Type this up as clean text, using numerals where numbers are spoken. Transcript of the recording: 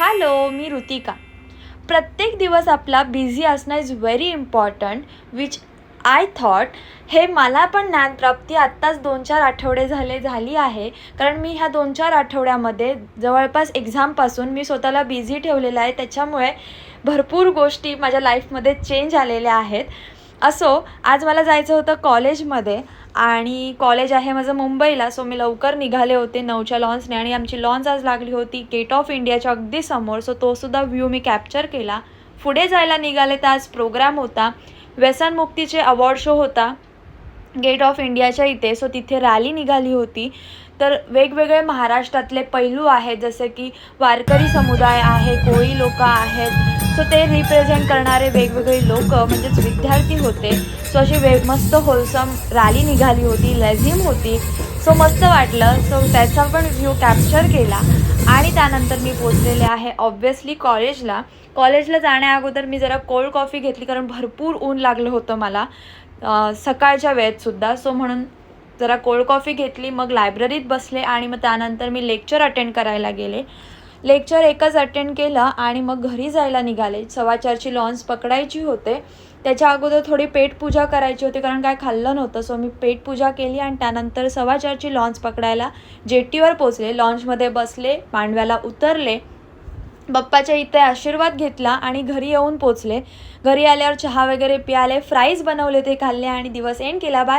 Hello, मी ऋतिका. प्रत्येक दिवस आपला बिझी असणं is very important, which I thought हे मला पण ज्ञानप्राप्ती आत्ताच 2-4 आठवडे झाली आहे. कारण मी ह्या 2-4 आठवड्यामध्ये जवळपास एक्झामपासून मी स्वतःला बिझी ठेवलेलं आहे. त्याच्यामुळे भरपूर गोष्टी माझ्या लाईफमध्ये चेंज आलेल्या आहेत. असो, आज मला जायचं होतं कॉलेजमध्ये आणि कॉलेज आहे माझं मुंबईला. सो मी लवकर निघाले होते 9च्या लॉन्चने आणि आमची लॉन्च आज लागली होती गेट ऑफ इंडियाच्या अगदी समोर. सो तोसुद्धा व्ह्यू मी कॅप्चर केला. पुढे जायला निघाले तर आज प्रोग्राम होता, व्यसनमुक्तीचे अवॉर्ड शो होता गेट ऑफ इंडियाच्या इथे. सो तिथे रॅली निघाली होती. तर वेगवेगळे महाराष्ट्रातले पैलू आहेत, जसे की वारकरी समुदाय आहे, कोळी लोक आहेत. सो ते रिप्रेझेंट करणारे वेगवेगळे लोक म्हणजेच विद्यार्थी होते. सो अशी मस्त होलसम रॅली निघाली होती, लेझिम होती. सो मस्त वाटलं. सो त्याचा पण व्ह्यू कॅप्चर केला आणि त्यानंतर मी पोचलेले आहे ऑब्व्हियसली कॉलेजला जाण्या अगोदर मी जरा कोल्ड कॉफी घेतली, कारण भरपूर ऊन लागलं होतं मला सकाळच्या वेळेतसुद्धा. सो म्हणून जरा कोल्ड कॉफी घेतली, मग लायब्ररीत बसले आणि मग त्यानंतर मी लेक्चर अटेंड करायला गेले. लेक्चर एकच अटेंड केलं आणि मग घरी जायला निघाले. 4:15ची लॉन्च पकडायची होते. त्याच्या अगोदर थोडी पेटपूजा करायची होती, कारण काय खाल्लं नव्हतं. सो मी पेटपूजा केली आणि त्यानंतर 4:15ची लॉन्च पकडायला जेटीवर पोचले. लॉन्चमध्ये बसले, मांडव्याला उतरले, बाप्पाच्या इथे आशीर्वाद घेतला आणि घरी येऊन पोचले. घरी आल्यावर चहा वगैरे प्याले, फ्राईज बनवले, ते खाल्ले आणि दिवस एंड केला. बाय.